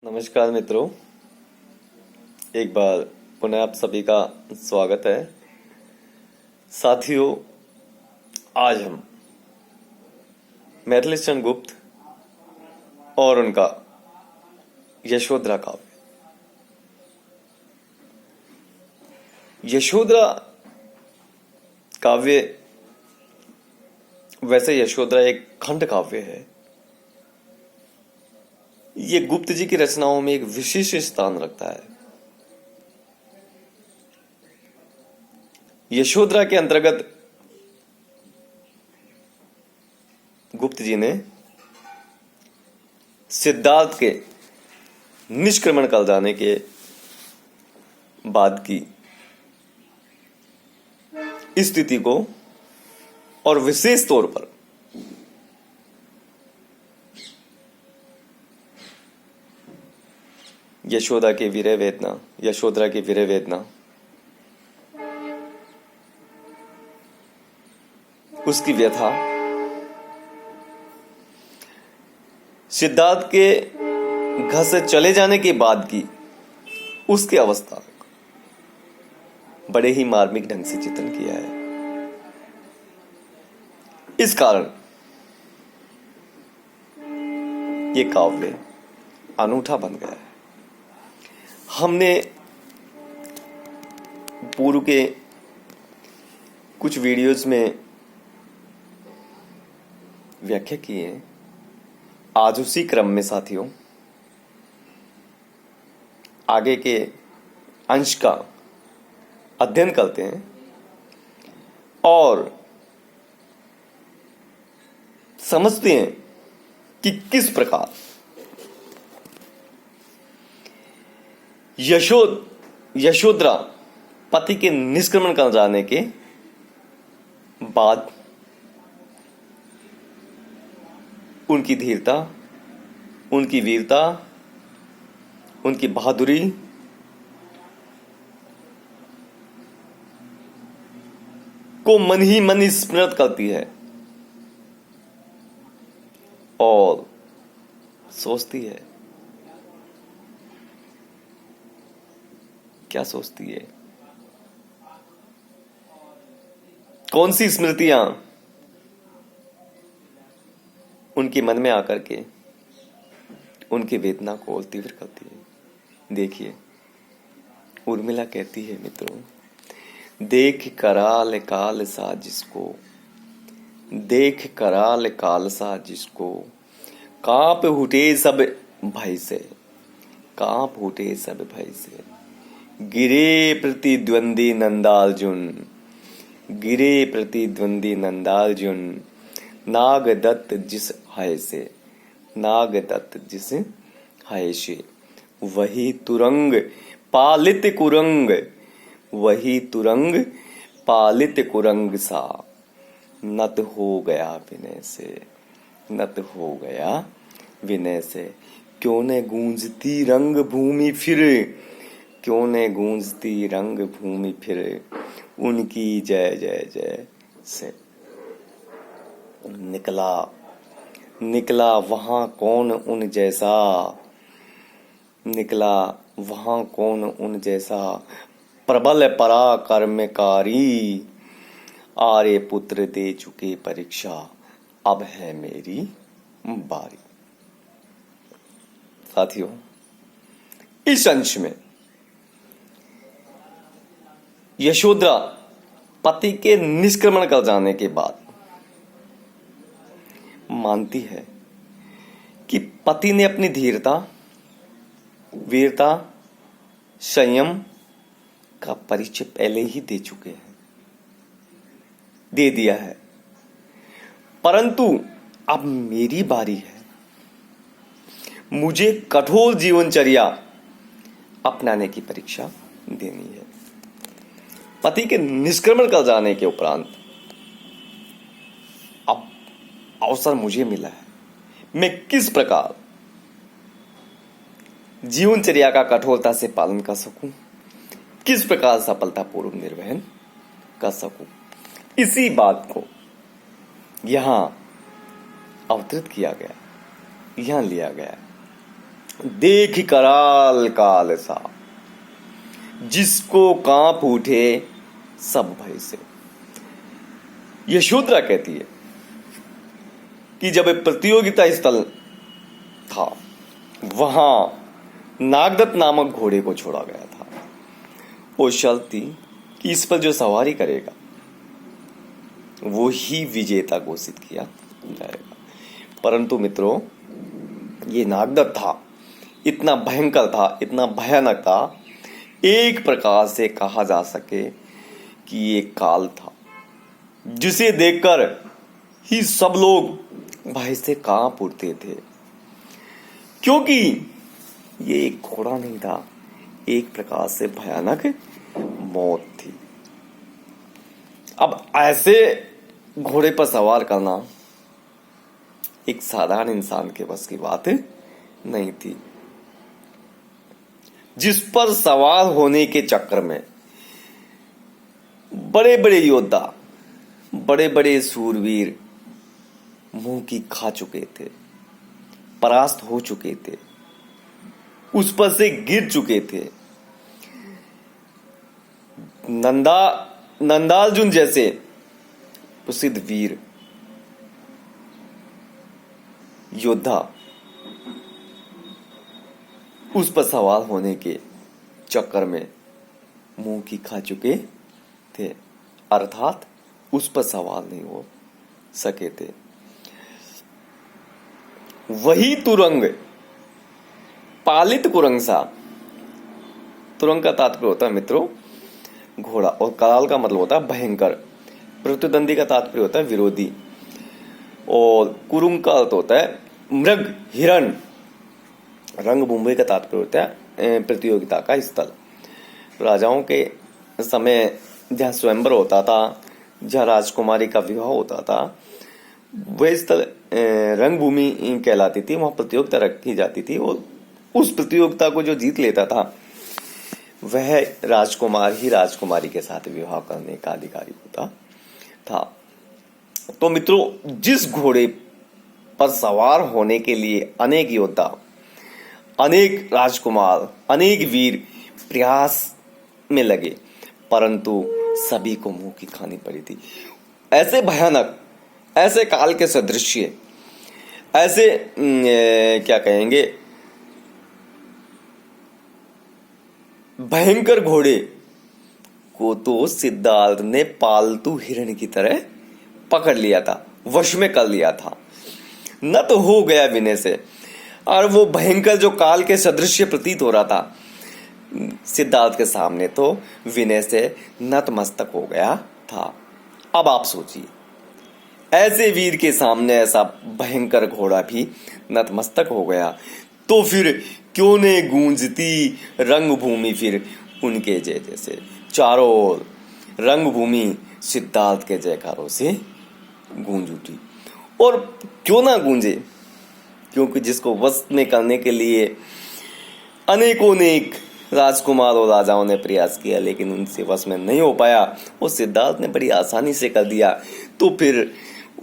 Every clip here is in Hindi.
नमस्कार मित्रों, एक बार पुनः आप सभी का स्वागत है। साथियों, आज हम मैथिली चंद्र गुप्त और उनका यशोधरा काव्य। यशोधरा काव्य, वैसे यशोधरा एक खंड काव्य है। ये गुप्त जी की रचनाओं में एक विशेष स्थान रखता है। यशोधरा के अंतर्गत गुप्त जी ने सिद्धार्थ के निष्क्रमण कर जाने के बाद की स्थिति को और विशेष तौर पर यशोदा के विरह वेदना, यशोधरा की विरह वेदना, उसकी व्यथा, सिद्धार्थ के घर से चले जाने के बाद की उसकी अवस्था बड़े ही मार्मिक ढंग से चित्रण किया है। इस कारण ये काव्य अनूठा बन गया है। हमने पूर्व के कुछ वीडियोज में व्याख्या की है। आज उसी क्रम में साथियों आगे के अंश का अध्ययन करते हैं और समझते हैं कि किस प्रकार यशोधरा पति के निष्क्रमण कर जाने के बाद उनकी धीरता, उनकी वीरता, उनकी बहादुरी को मन ही मन स्मृत करती है और सोचती है। क्या सोचती है? कौन सी स्मृतियां उनके मन में आकर के उनकी वेदना को और तीव्र करती है। देखिए, उर्मिला कहती है, मित्रों, देख कराल काल सा जिसको, देख कराल काल सा जिसको, कांप उठे सब भय से, कांप उठे सब भय से, गिरे प्रतिद्वंदी नंदार्जुन, गिरे प्रतिद्वंदी नंदार्जुन, नाग दत्त जिस हाय से, नाग दत्त जिस हाय से, वही तुरंग पालित कुरंग, वही तुरंग पालित कुरंग सा, नत हो गया विनय से, नत हो गया विनय से। क्यों ने गूंजती रंग भूमि फिर, क्यों ने गूंजती रंग भूमि फिर, उनकी जय जय जय से। निकला निकला वहां कौन उन जैसा, निकला वहां कौन उन जैसा, प्रबल पराक्रमकारी, आर्य पुत्र दे चुके परीक्षा, अब है मेरी बारी। साथियों, इस अंश में यशोधरा पति के निष्क्रमण कर जाने के बाद मानती है कि पति ने अपनी धीरता, वीरता, संयम का परिचय पहले ही दे चुके हैं, दे दिया है, परंतु अब मेरी बारी है। मुझे कठोर जीवनचर्या अपनाने की परीक्षा देनी है। पति के निष्क्रमण कर जाने के उपरांत अब अवसर मुझे मिला है। मैं किस प्रकार जीवनचर्या का कठोरता से पालन कर सकूं, किस प्रकार सफलतापूर्वक निर्वहन कर सकूं, इसी बात को यहां अवतरित किया गया, यहां लिया गया। देख कराल काल सा, जिसको कांप उठे सब भय से। यशोधरा कहती है कि जब एक प्रतियोगिता स्थल था, वहां नागदत्त नामक घोड़े को छोड़ा गया था। वो शर्त थी कि इस पर जो सवारी करेगा वो ही विजेता घोषित किया जाएगा। परंतु मित्रों, ये नागदत्त था, इतना भयंकर था, इतना भयानक था, एक प्रकार से कहा जा सके कि ये काल था, जिसे देखकर ही सब लोग भय से कांप उठते थे। क्योंकि ये एक घोड़ा नहीं था, एक प्रकार से भयानक मौत थी। अब ऐसे घोड़े पर सवार करना एक साधारण इंसान के बस की बात नहीं थी, जिस पर सवार होने के चक्कर में बड़े बड़े योद्धा, बड़े बड़े सूरवीर मुंह की खा चुके थे, परास्त हो चुके थे, उस पर से गिर चुके थे। नंदार्जुन जैसे प्रसिद्ध वीर योद्धा उस पर सवार होने के चक्कर में मुंह की खा चुके थे, अर्थात उस पर सवार नहीं हो सके थे। वही तुरंग पालित कुरंसा, तुरंग का तात्पर्य होता है मित्रों घोड़ा, और कराल का मतलब होता है भयंकर। प्रतिद्वंदी का तात्पर्य होता है विरोधी, और कुरुंग का अर्थ होता है मृग, हिरण। रंगभूमि का तात्पर्य होता है प्रतियोगिता का स्थल। राजाओं के समय जहाँ स्वयंवर होता था, जहाँ राजकुमारी का विवाह होता था, वह स्थल रंगभूमि कहलाती थी। वहां प्रतियोगिता रखी जाती थी, और उस प्रतियोगिता को जो जीत लेता था वह राजकुमार ही राजकुमारी के साथ विवाह करने का अधिकारी होता था। तो मित्रों, जिस घोड़े पर सवार होने के लिए अनेक योद्धा, अनेक राजकुमार, अनेक वीर प्रयास में लगे, परंतु सभी को मुंह की खानी पड़ी थी। ऐसे भयानक, ऐसे काल के सदृश, ऐसे क्या कहेंगे, भयंकर घोड़े को तो सिद्धार्थ ने पालतू हिरण की तरह पकड़ लिया था, वश में कर लिया था, न तो हो गया विनय से। और वो भयंकर जो काल के सदृश प्रतीत हो रहा था सिद्धार्थ के सामने, तो विनय से नतमस्तक हो गया था। अब आप सोचिए, ऐसे वीर के सामने ऐसा भयंकर घोड़ा भी नतमस्तक हो गया, तो फिर क्यों ने गूंजती रंगभूमि फिर उनके जय जैसे। चारों ओर रंगभूमि सिद्धार्थ के जयकारों से गूंज उठी। और क्यों ना गूंजे, क्योंकि जिसको वश में करने के लिए अनेकों नेक राजकुमार और राजाओं ने प्रयास किया, लेकिन उनसे वश में नहीं हो पाया, वो सिद्धार्थ ने बड़ी आसानी से कर दिया, तो फिर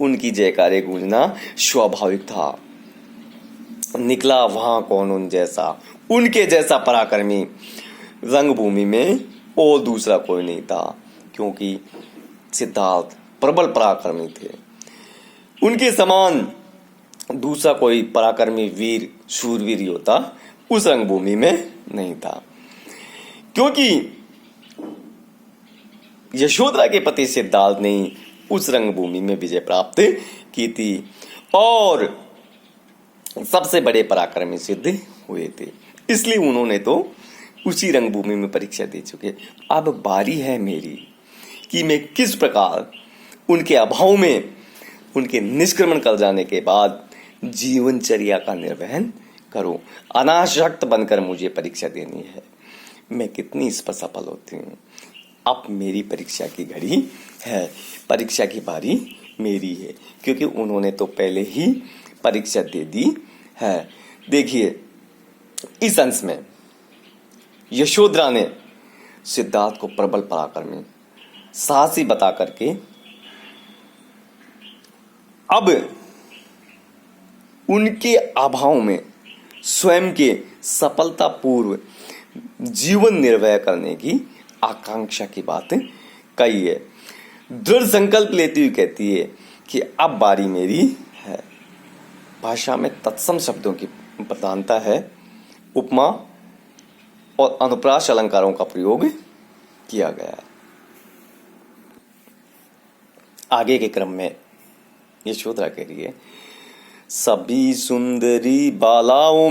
उनकी जयकारे गूंजना स्वाभाविक था। निकला वहां कौन उन जैसा, उनके जैसा पराक्रमी रंगभूमि में और दूसरा कोई नहीं था, क्योंकि सिद्धार्थ प्रबल पराक्रमी थे। उनके समान दूसरा कोई पराक्रमी वीर, शूरवीर योद्धा उस रंगभूमि में नहीं था। क्योंकि यशोधरा के पति सिद्धार्थ ने उस रंगभूमि में विजय प्राप्त की थी, और सबसे बड़े पराक्रमी सिद्ध हुए थे, इसलिए उन्होंने तो उसी रंगभूमि में परीक्षा दे चुके। अब बारी है मेरी कि मैं किस प्रकार उनके अभाव में, उनके निष्क्रमण कर जाने के बाद जीवनचर्या का निर्वहन करूं। अनासक्त बनकर मुझे परीक्षा देनी है, मैं कितनी इस पर सफल होती हूँ। अब मेरी परीक्षा की घड़ी है, परीक्षा की बारी मेरी है, क्योंकि उन्होंने तो पहले ही परीक्षा दे दी है। देखिए, इस अंश में यशोधरा ने सिद्धार्थ को प्रबल पराक्रमी, साहसी बता करके अब उनके अभाव में स्वयं के सफलतापूर्व जीवन निर्वाह करने की आकांक्षा की बात कही है। दृढ़ संकल्प लेती हुई कहती है कि अब बारी मेरी है। भाषा में तत्सम शब्दों की प्रधानता है। उपमा और अनुप्रास अलंकारों का प्रयोग किया गया है। आगे के क्रम में यशोधरा कह रही है, सभी सुंदरी बालाओं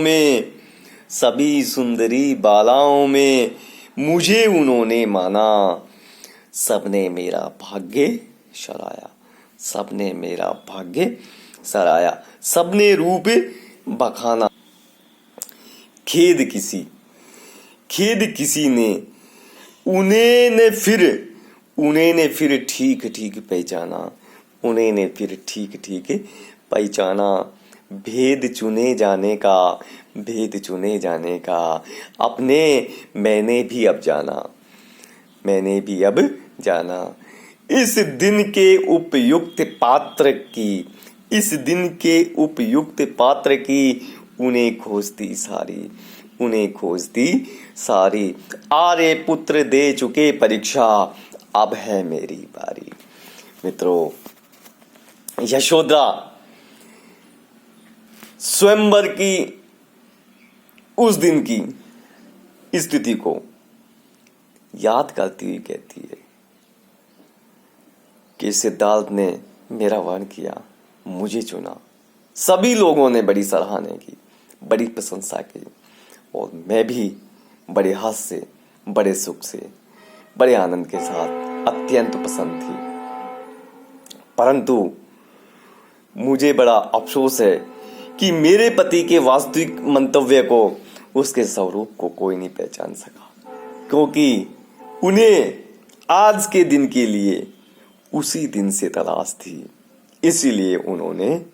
में मुझे उन्होंने माना, सबने मेरा भाग्य सराया, सबने रूप बखाना। खेद किसी ने उन्हें ने फिर ठीक ठीक पहचाना। भेद चुने जाने का अपने मैंने भी अब जाना। इस दिन के उपयुक्त पात्र की उन्हें खोजती सारी। आर्य पुत्र दे चुके परीक्षा, अब है मेरी बारी। मित्रों, यशोधरा स्वयंवर की उस दिन की स्थिति को याद करती हुई कहती है कि सिद्धार्थ ने मेरा वर्ण किया, मुझे चुना। सभी लोगों ने बड़ी सराहना की, बड़ी प्रशंसा की, और मैं भी बड़े हर्ष से, बड़े सुख से, बड़े आनंद के साथ अत्यंत पसंद थी। परंतु मुझे बड़ा अफसोस है कि मेरे पति के वास्तविक मंतव्य को, उसके स्वरूप को कोई नहीं पहचान सका, क्योंकि उन्हें आज के दिन के लिए उसी दिन से तलाश थी। इसीलिए उन्होंने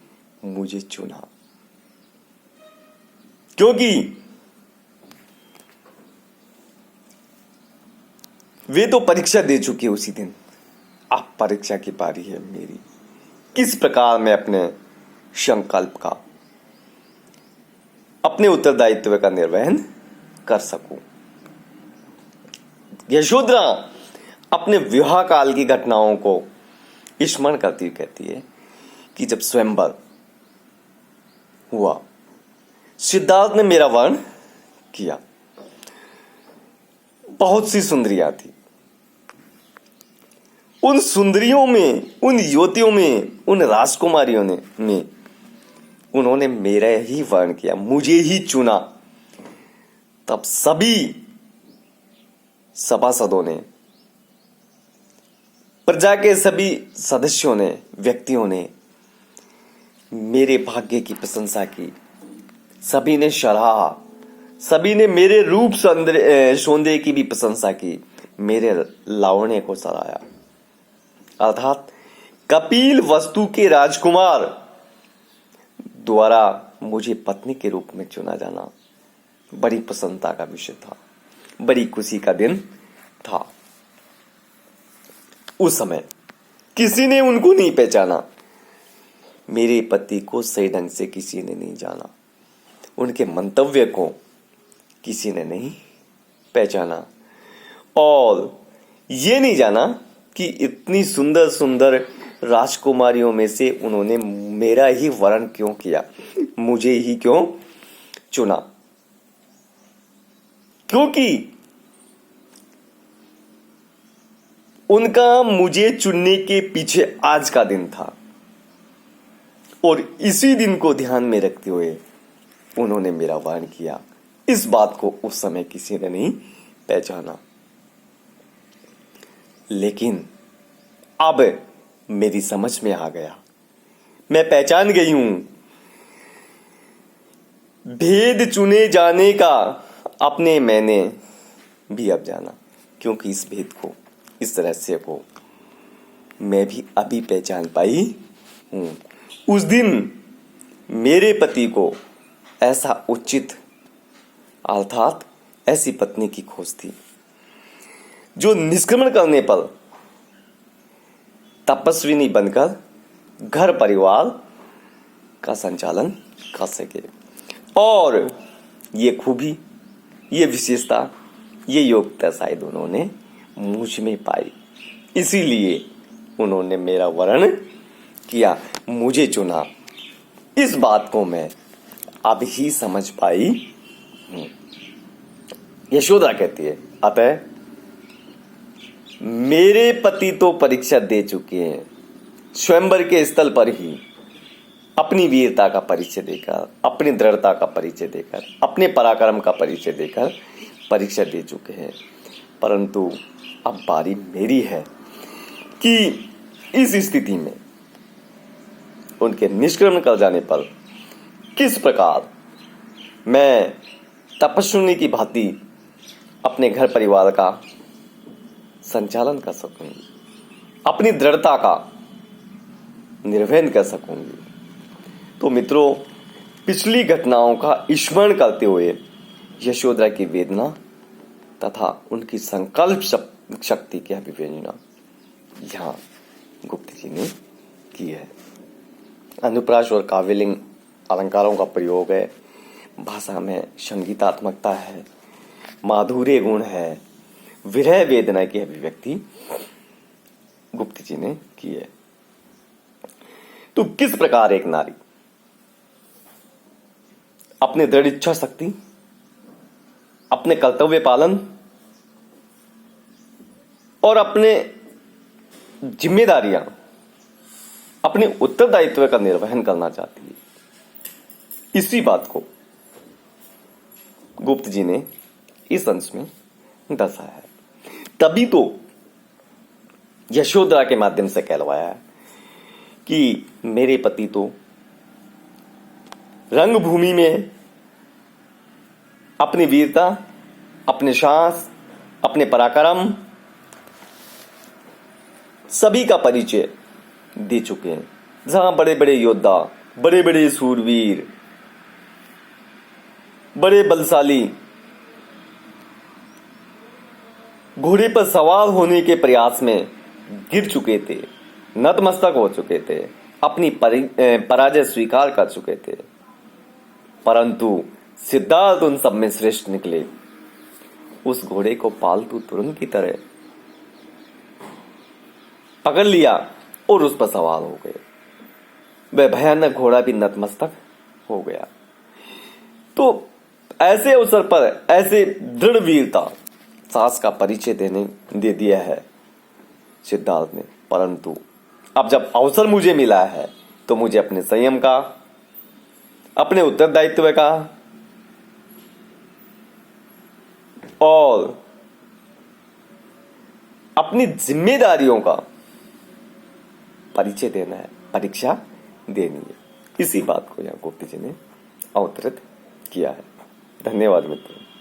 मुझे चुना, क्योंकि वे तो परीक्षा दे चुके उसी दिन। अब परीक्षा की बारी है मेरी। किस प्रकार मैं अपने संकल्प का, अपने उत्तरदायित्व का निर्वहन कर सकूं। यशोधरा अपने विवाह काल की घटनाओं को स्मरण करती हुई कहती है कि जब स्वयंवर हुआ, सिद्धार्थ ने मेरा वर्ण किया। बहुत सी सुंदरियां थी। उन सुंदरियों में, उन युवतियों में, उन राजकुमारियों में उन्होंने मेरा ही वर्ण किया, मुझे ही चुना। तब सभी सभासदों ने, प्रजा के सभी सदस्यों ने, व्यक्तियों ने मेरे भाग्य की प्रशंसा की। सभी ने सराहा, सभी ने मेरे रूप सौंदर्य की भी प्रशंसा की, मेरे लावण्य को सराहा। अर्थात कपिल वस्तु के राजकुमार द्वारा मुझे पत्नी के रूप में चुना जाना बड़ी प्रसन्नता का विषय था, बड़ी खुशी का दिन था। उस समय किसी ने उनको नहीं पहचाना, मेरे पति को सही ढंग से किसी ने नहीं जाना, उनके मंतव्य को किसी ने नहीं पहचाना, और ये नहीं जाना कि इतनी सुंदर सुंदर राजकुमारियों में से उन्होंने मेरा ही वर्ण क्यों किया, मुझे ही क्यों चुना। क्योंकि उनका मुझे चुनने के पीछे आज का दिन था, और इसी दिन को ध्यान में रखते हुए उन्होंने मेरा वर्ण किया। इस बात को उस समय किसी ने नहीं पहचाना, लेकिन अब मेरी समझ में आ गया, मैं पहचान गई हूं। भेद चुने जाने का अपने मैंने भी अब जाना, क्योंकि इस भेद को, इस रहस्य को मैं भी अभी पहचान पाई हूं। उस दिन मेरे पति को ऐसा उचित, अर्थात ऐसी पत्नी की खोज थी जो निष्क्रमण करने पर तपस्विनी बनकर घर परिवार का संचालन कर सके और ये खूबी, ये विशेषता, ये योग्यता शायद उन्होंने मुझ में पाई, इसीलिए उन्होंने मेरा वर्ण किया, मुझे चुना। इस बात को मैं अब ही समझ पाई हूं। यशोदा कहती है, अतः मेरे पति तो परीक्षा दे चुके हैं, स्वयंवर के स्थल पर ही अपनी वीरता का परिचय देकर, अपनी दृढ़ता का परिचय देकर, अपने पराक्रम का परिचय देकर परीक्षा दे चुके हैं। परंतु अब बारी मेरी है कि इस स्थिति में उनके निष्क्रमण कर जाने पर किस प्रकार मैं तपस्विनी की भांति अपने घर परिवार का संचालन कर सकूंगी, अपनी दृढ़ता का निर्वहन कर सकूंगी। तो मित्रों, पिछली घटनाओं का स्मरण करते हुए यशोधरा की वेदना तथा उनकी संकल्प शक्ति की अभिव्यंजना यहाँ गुप्त जी ने की है। अनुप्रास और काव्यलिंग अलंकारों का प्रयोग है, भाषा में संगीतात्मकता है, माधुर्य गुण है, विरह वेदना की अभिव्यक्ति गुप्त जी ने की है। तो किस प्रकार एक नारी अपने दृढ़ इच्छा शक्ति, अपने कर्तव्य पालन और अपने जिम्मेदारियां, अपने उत्तरदायित्व का निर्वहन करना चाहती है, इसी बात को गुप्त जी ने इस अंश में दर्शाया है। तभी तो यशोधरा के माध्यम से कहलवाया है कि मेरे पति तो रंगभूमि में अपनी वीरता, अपने साहस, अपने पराक्रम सभी का परिचय दे चुके हैं। जहां बड़े बड़े योद्धा, बड़े बड़े सूरवीर, बड़े बलशाली घोड़े पर सवार होने के प्रयास में गिर चुके थे, नतमस्तक हो चुके थे, अपनी पराजय स्वीकार कर चुके थे, परंतु सिद्धार्थ उन सब में श्रेष्ठ निकले। उस घोड़े को पालतू तुरंत की तरह पकड़ लिया और उस पर सवार हो गए। वह भयानक घोड़ा भी नतमस्तक हो गया। तो ऐसे अवसर पर ऐसे दृढ़ वीरता, साहस का परिचय दे दिया है सिद्धार्थ ने। परंतु अब जब अवसर मुझे मिला है तो मुझे अपने संयम का, अपने उत्तरदायित्व का और अपनी जिम्मेदारियों का परिचय देना है, परीक्षा देनी है। इसी बात को यहाँ गुप्त जी ने अवतरित किया है। धन्यवाद मित्रों।